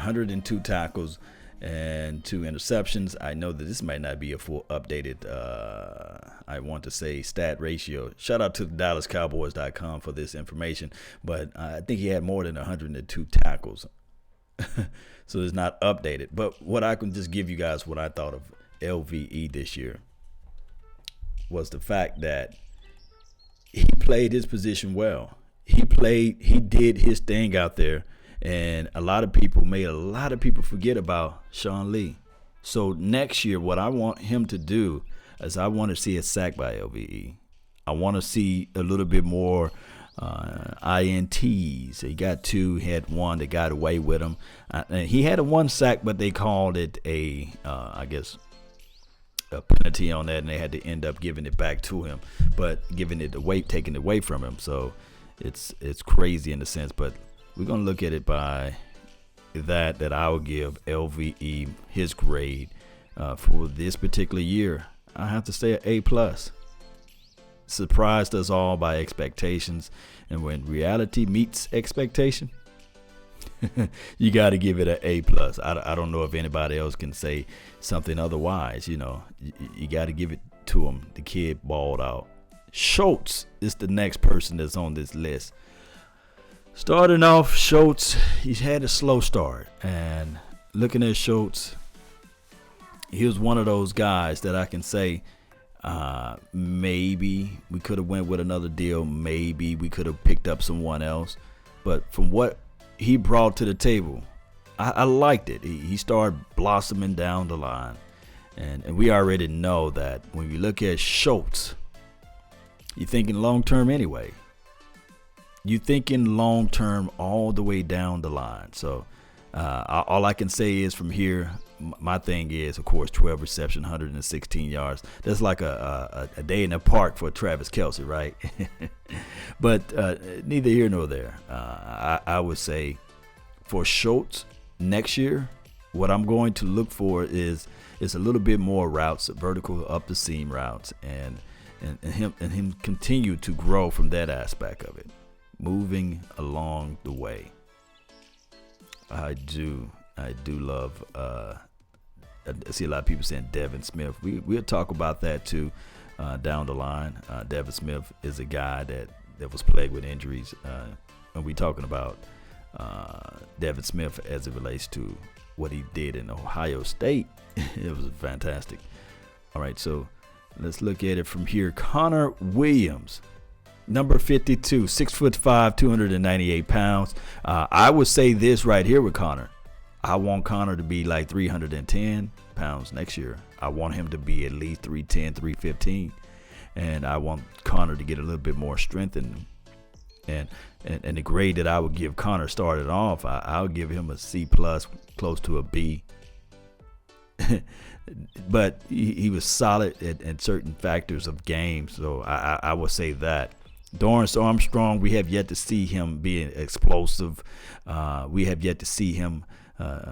102 tackles and 2 interceptions. I know that this might not be a full updated, I want to say, stat ratio. Shout out to DallasCowboys.com for this information. But I think he had more than 102 tackles. So it's not updated. But what I can just give you guys what I thought of LVE this year was the fact that he played his position well. He did his thing out there. And a lot of people forget about Sean Lee. So next year, what I want him to do is I want to see a sack by LVE. I want to see a little bit more INTs. He got 2, he had 1 that got away with him. He had a 1 sack, but they called it a penalty on that, and they had to end up giving it back to him, but taking it away from him. So it's crazy in a sense, but we're going to look at it by that I will give LVE his grade for this particular year. I have to say an A+. Surprised us all by expectations, and when reality meets expectation, you got to give it an A+. I don't know if anybody else can say something otherwise. You got to give it to him. The kid balled out. Schultz is the next person that's on this list. Starting off, Schultz, he's had a slow start. And looking at Schultz, he was one of those guys that I can say, maybe we could have went with another deal. Maybe we could have picked up someone else. But from what he brought to the table, I liked it. He started blossoming down the line. And we already know that when you look at Schultz, you're thinking long-term anyway. You're thinking long-term all the way down the line. So all I can say is from here, my thing is, of course, 12 reception, 116 yards. That's like a day in the park for Travis Kelce, right? But neither here nor there. I would say for Schultz next year, what I'm going to look for is a little bit more routes, vertical up the seam routes, and him continue to grow from that aspect of it, moving along the way. I do love. I see a lot of people saying Devin Smith. We'll talk about that too down the line. Devin Smith is a guy that was plagued with injuries. And we're talking about Devin Smith as it relates to what he did in Ohio State. It was fantastic. All right, so let's look at it from here. Connor Williams, number 52, 6'5", 298 pounds. I would say this right here with Connor. I want Connor to be like 310 pounds next year. I want him to be at least 310, 315. And I want Connor to get a little bit more strength in him. And the grade that I would give Connor started off, I would give him a C+, close to a B. But he was solid at certain factors of games, so I would say that. Dorrance Armstrong, we have yet to see him being explosive. We have yet to see him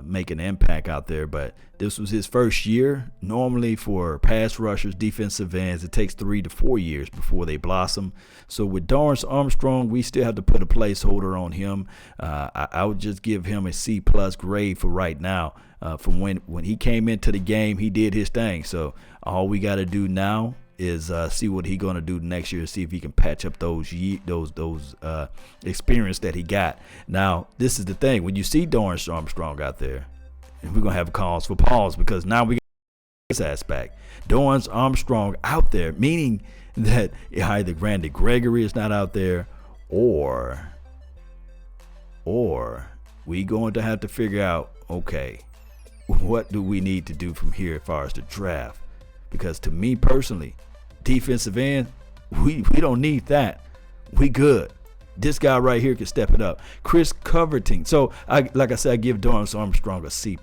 make an impact out there, but this was his first year. Normally for pass rushers, defensive ends, it takes 3 to 4 years before they blossom. So with Dorrance Armstrong, we still have to put a placeholder on him. I would just give him a C+ grade for right now. From when he came into the game, he did his thing. So all we got to do now is see what he's going to do next year, see if he can patch up those experience that he got. Now, this is the thing. When you see Dorrance Armstrong out there, and we're going to have cause for pause, because now we got this aspect. Dorrance Armstrong out there, meaning that either Randy Gregory is not out there, or we going to have to figure out, okay, what do we need to do from here as far as the draft? Because to me personally, defensive end, we don't need that. We good. This guy right here can step it up. Chris Covington. So, like I said, I give Dorrance Armstrong a C+.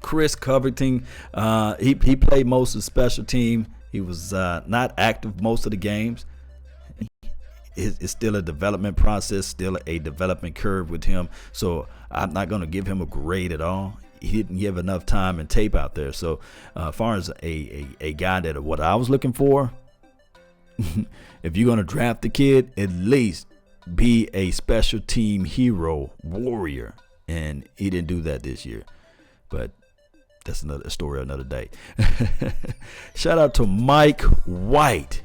Chris Covington, he played most of the special team. He was not active most of the games. It's still a development process, still a development curve with him. So I'm not going to give him a grade at all. He didn't give enough time and tape out there. So as far as a guy that what I was looking for, if you're going to draft the kid, at least be a special team hero, warrior. and he didn't do that this year. But that's another story another day. Shout out to Mike White.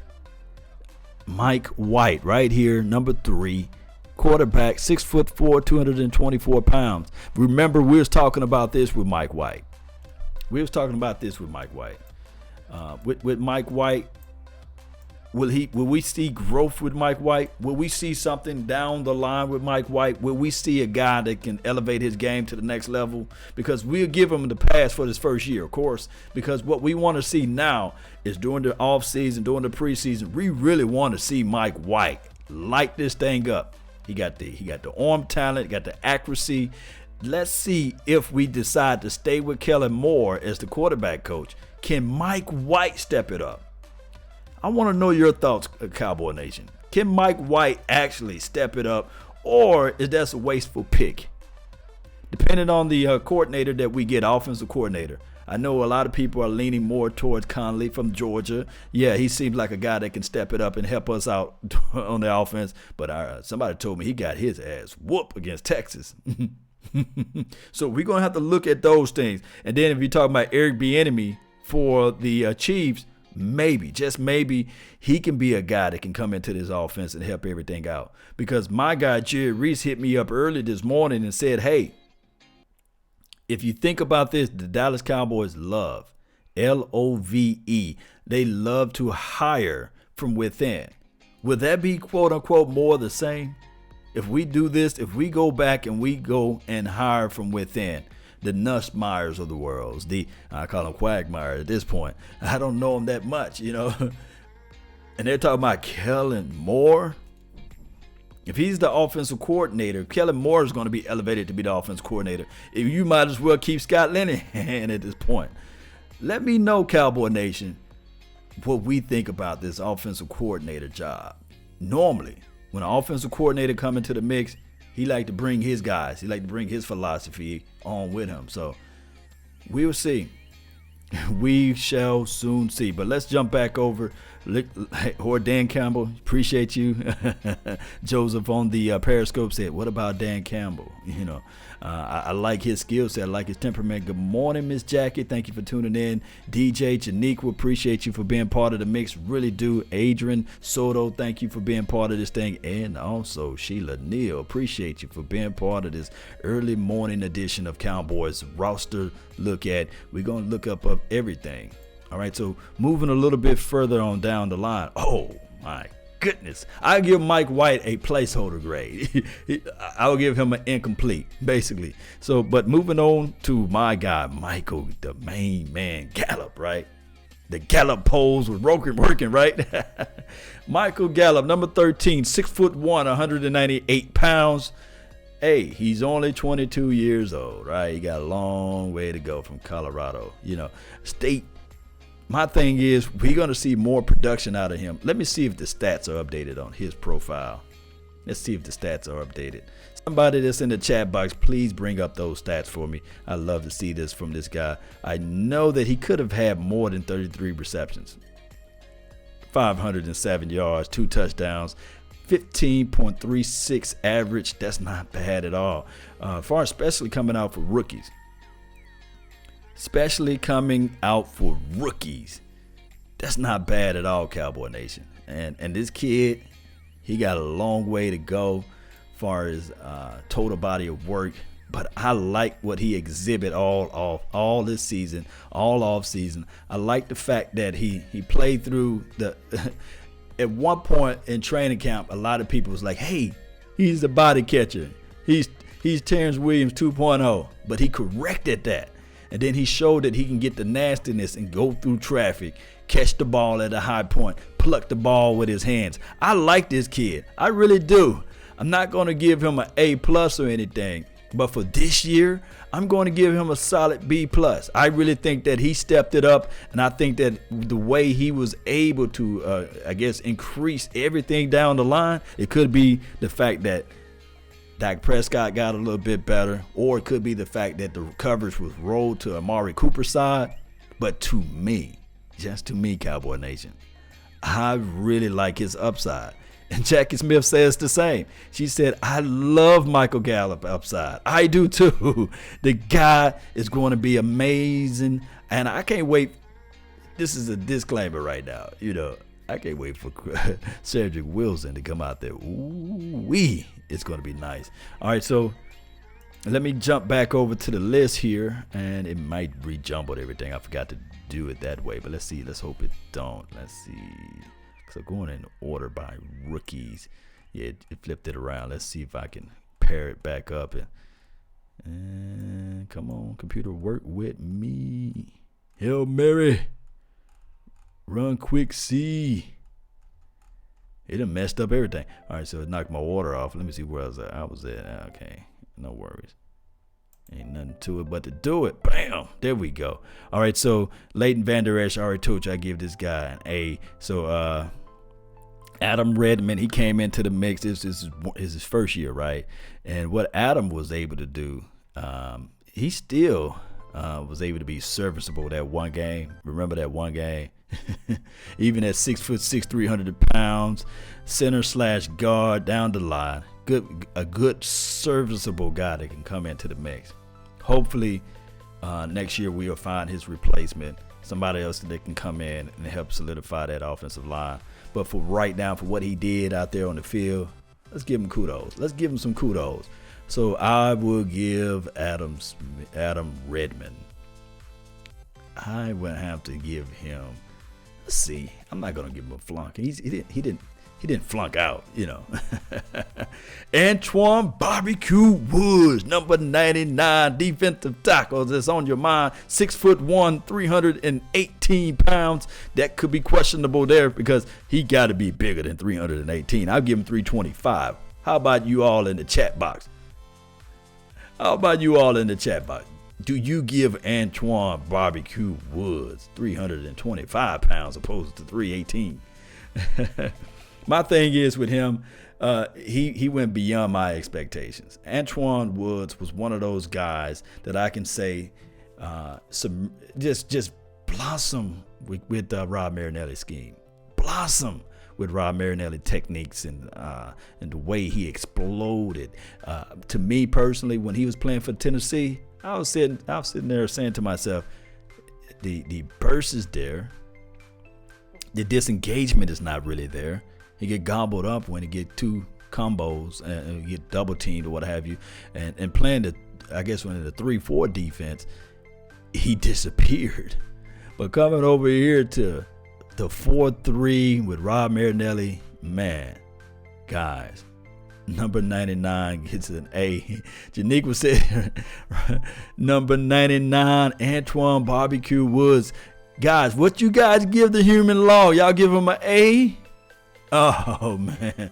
Mike White right here, number 3. Quarterback, 6'4", 224 pounds. Remember, we was talking about this with Mike White. With Mike White, will we see growth with Mike White? Will we see something down the line with Mike White? Will we see a guy that can elevate his game to the next level? Because we'll give him the pass for this first year, of course, because what we want to see now is during the offseason, during the preseason, we really want to see Mike White light this thing up. He got the arm talent, got the accuracy. Let's see if we decide to stay with Kellen Moore as the quarterback coach. Can Mike White step it up? I want to know your thoughts, Cowboy Nation. Can Mike White actually step it up, or is that a wasteful pick? Depending on the coordinator that we get, offensive coordinator. I know a lot of people are leaning more towards Conley from Georgia. Yeah, he seems like a guy that can step it up and help us out on the offense. But somebody told me he got his ass whooped against Texas. So we're going to have to look at those things. And then if you're talking about Eric Bieniemy for the Chiefs, maybe, just maybe, he can be a guy that can come into this offense and help everything out. Because my guy, Jerry Reese, hit me up early this morning and said, hey, if you think about this, the Dallas Cowboys love, L-O-V-E, they love to hire from within. Would that be, quote unquote, more the same? If we do this, if we go back and we go and hire from within, the Nussmeyers of the world, I call them Quagmire at this point. I don't know them that much, you know. And they're talking about Kellen Moore. If he's the offensive coordinator, Kellen Moore is going to be elevated to be the offensive coordinator. If you might as well keep Scott Linehan at this point. Let me know, Cowboy Nation, what we think about this offensive coordinator job. Normally, when an offensive coordinator come into the mix, he like to bring his guys. He like to bring his philosophy on with him. So we'll see. We shall soon see. But let's jump back over. Dan Campbell, appreciate you. Joseph on the Periscope said, what about Dan Campbell? You know, I like his skill set. I like his temperament. Good morning, Miss Jackie. Thank you for tuning in. DJ Janiqua, appreciate you for being part of the mix. Really do. Adrian Soto, thank you for being part of this thing. And also Sheila Neal, appreciate you for being part of this early morning edition of Cowboys roster look at. We're going to look up everything. All right, so moving a little bit further on down the line. Oh, my goodness. I give Mike White a placeholder grade. I will give him an incomplete, basically. So, but moving on to my guy, Michael, the main man, Gallup, right? The Gallup polls were working, right? Michael Gallup, number 13, 6'1", 198 pounds. Hey, he's only 22 years old, right? He got a long way to go from Colorado, state. My thing is, we're going to see more production out of him. Let me see if the stats are updated on his profile. Let's see if the stats are updated. Somebody that's in the chat box, please bring up those stats for me. I love to see this from this guy. I know that he could have had more than 33 receptions. 507 yards, 2 touchdowns, 15.36 average. That's not bad at all. Especially coming out for rookies. That's not bad at all, Cowboy Nation. And this kid, he got a long way to go as far as total body of work. But I like what he exhibit all this season, all off season. I like the fact that he played through the. At one point in training camp, a lot of people was like, "Hey, he's the body catcher. He's Terrence Williams 2.0." But he corrected that. And then he showed that he can get the nastiness and go through traffic, catch the ball at a high point, pluck the ball with his hands. I like this kid. I really do. I'm not going to give him an A+ or anything. But for this year, I'm going to give him a solid B+. I really think that he stepped it up. And I think that the way he was able to, increase everything down the line, it could be the fact that Dak Prescott got a little bit better, or it could be the fact that the coverage was rolled to Amari Cooper's side. But to me, just to me, Cowboy Nation, I really like his upside. And Jackie Smith says the same. She said, I love Michael Gallup upside. I do too. The guy is going to be amazing. And I can't wait. This is a disclaimer right now. I can't wait for Cedric Wilson to come out there. Ooh-wee. It's going to be nice. All right, so let me jump back over to the list here. And it might re-jumbled everything. I forgot to do it that way. But let's see. Let's hope it don't. Let's see. So going in order by rookies. Yeah, it flipped it around. Let's see if I can pair it back up. And come on, computer, work with me. Hail Mary. Run quick, C. It done messed up everything. All right, so it knocked my order off. Let me see where I was at. Okay, no worries. Ain't nothing to it but to do it. Bam. There we go. All right, so Leighton Vander Esch, I already told you I give this guy an A. So Adam Redmond, he came into the mix. This is his first year, right? And what Adam was able to do, he still was able to be serviceable that one game. Remember that one game? Even at 6'6", 300 pounds, center/guard down the line. A good serviceable guy that can come into the mix. Hopefully, next year we'll find his replacement, somebody else that can come in and help solidify that offensive line. But for right now, for what he did out there on the field, let's give him kudos. Let's give him some kudos. So I will give Adam Redmond. I would have to give him. Let's see. I'm not gonna give him a flunk. He didn't flunk out, Antoine Barbecue Woods, number 99, defensive tackle. That's on your mind. 6'1", 318 pounds. That could be questionable there because he got to be bigger than 318. I'll give him 325. How about you all in the chat box? Do you give Antoine Barbecue Woods 325 pounds opposed to 318? My thing is with him, he went beyond my expectations. Antoine Woods was one of those guys that I can say just blossom with Rob Marinelli's scheme. Blossom with Rob Marinelli techniques and the way he exploded. To me personally, when he was playing for Tennessee, I was sitting there saying to myself, the burst is there. The disengagement is not really there. He get gobbled up when he get two combos and get double teamed or what have you. And playing when in the 3-4 defense, he disappeared. But coming over here to the 4-3 with Rob Marinelli, man, guys, number 99 gets an A. Janiqua said, number 99, Antoine Barbecue Woods. Guys, what you guys give the human law? Y'all give him an A? Oh, man.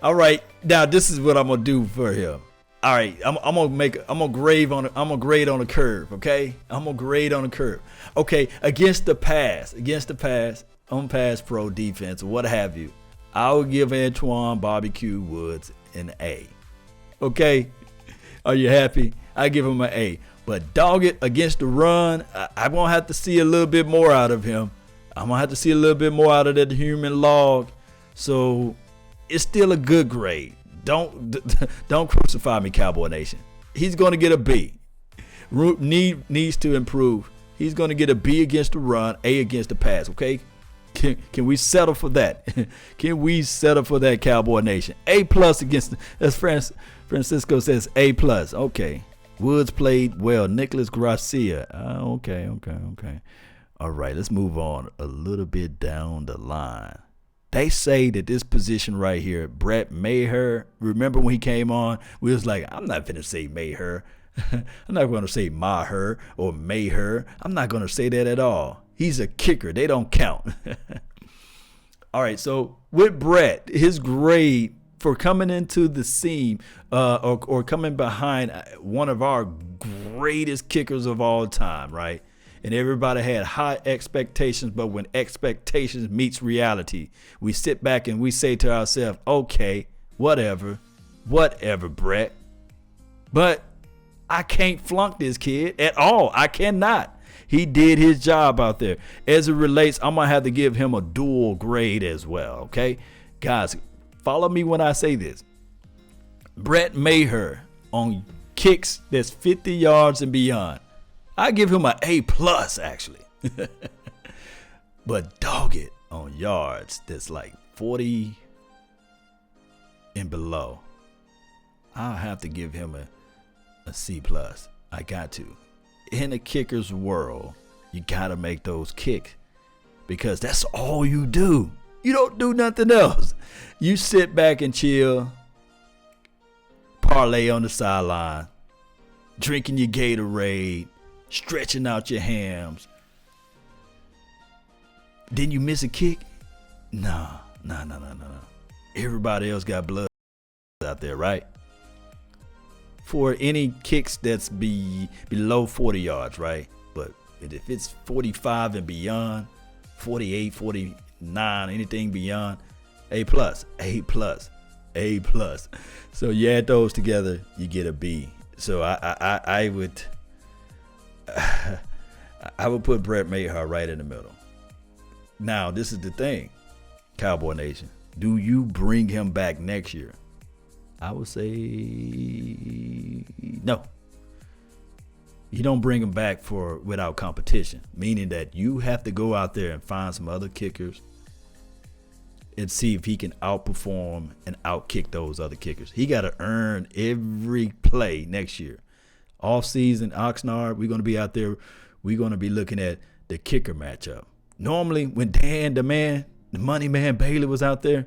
All right. Now, this is what I'm going to do for him. All right. I'm going to grade on a curve, okay? I'm going to grade on a curve. Okay, against the pass, on pass pro defense, or what have you, I'll give Antoine Barbecue Woods an A. Okay? Are you happy? I give him an A. But dog it against the run, I'm going to have to see a little bit more out of him. I'm going to have to see a little bit more out of that human log. So it's still a good grade. Don't crucify me, Cowboy Nation. He's going to get a B. Needs to improve. He's going to get a B against the run, A against the pass, okay? Can we settle for that? Can we settle for that, Cowboy Nation? A+ against, as Francisco says, A+. Okay. Woods played well. Nicholas Gracia. Okay. All right, let's move on a little bit down the line. They say that this position right here, Brett Maher, remember when he came on, we was like, I'm not going to say Maher. I'm not going to say Maher or Maher. I'm not going to say that at all. He's a kicker. They don't count. All right, so with Brett, his grade for coming into the seam or coming behind one of our greatest kickers of all time, right? And everybody had high expectations, but when expectations meets reality, we sit back and we say to ourselves, okay, whatever, Brett. But I can't flunk this kid at all. I cannot. He did his job out there. As it relates, I'm going to have to give him a dual grade as well, okay? Guys, follow me when I say this. Brett Maher on kicks that's 50 yards and beyond. I give him an A+, actually. But dog it on yards that's like 40 and below. I'll have to give him a C+. I got to. In a kicker's world, you got to make those kicks because that's all you do. You don't do nothing else. You sit back and chill, parlay on the sideline, drinking your Gatorade, stretching out your hams. Then you miss a kick? No. Everybody else got blood out there, right? For any kicks that's below 40 yards, right? But if it's 45 and beyond, 48, 49, anything beyond, A+. So you add those together, you get a B. So I would put Brett Maher right in the middle. Now, this is the thing, Cowboy Nation. Do you bring him back next year? I would say no. You don't bring him back without competition, meaning that you have to go out there and find some other kickers and see if he can outperform and outkick those other kickers. He got to earn every play next year. Off season, Oxnard, we're going to be out there. We're going to be looking at the kicker matchup. Normally, when Dan, the money man Bailey was out there,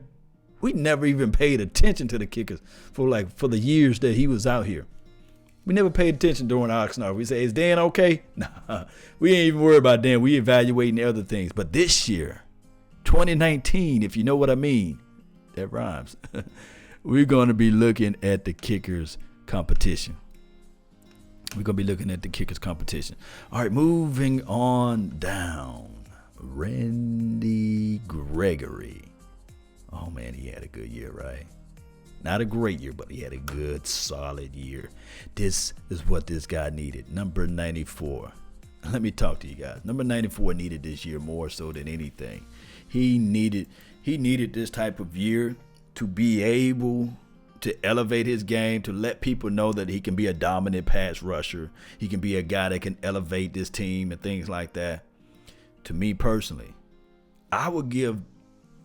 we never even paid attention to the kickers for the years that he was out here. We never paid attention during Oxnard. We say, is Dan okay? Nah, we ain't even worried about Dan. We evaluating the other things. But this year, 2019, if you know what I mean, that rhymes. We're going to be looking at the kickers competition. All right, moving on down. Randy Gregory. Oh, man, he had a good year, right? Not a great year, but he had a good, solid year. This is what this guy needed. Number 94. Let me talk to you guys. Number 94 needed this year more so than anything. He needed this type of year to be able to elevate his game, to let people know that he can be a dominant pass rusher. He can be a guy that can elevate this team and things like that. To me personally, I would give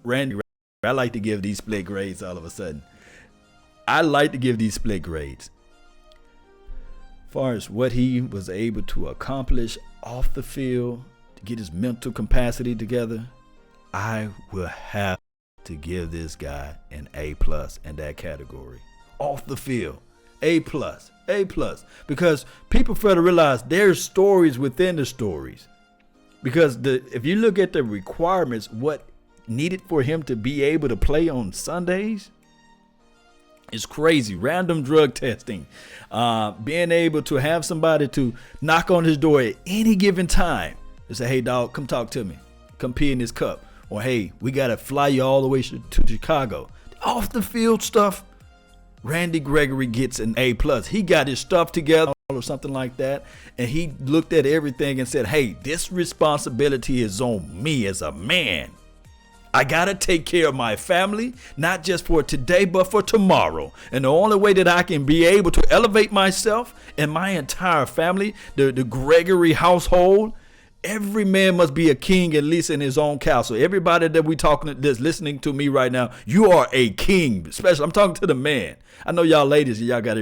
Randy, I like to give these split grades all of a sudden. I like to give these split grades. As far as what he was able to accomplish off the field, to get his mental capacity together, I will have to give this guy an A+ in that category. Off the field, A+. Because people fail to realize there's stories within the stories. Because if you look at the requirements, what needed for him to be able to play on Sundays is crazy. Random drug testing, being able to have somebody to knock on his door at any given time and say, hey, dog, come talk to me. Come pee in this cup. Or, hey, we got to fly you all the way to Chicago. Off the field stuff, Randy Gregory gets an A+. He got his stuff together or something like that, and he looked at everything and said, hey, this responsibility is on me as a man. I got to take care of my family, not just for today, but for tomorrow. And the only way that I can be able to elevate myself and my entire family, the Gregory household, every man must be a king, at least in his own castle. Everybody that we talking that's listening to me right now, you are a king. Especially, I'm talking to the man. I know y'all ladies, y'all got to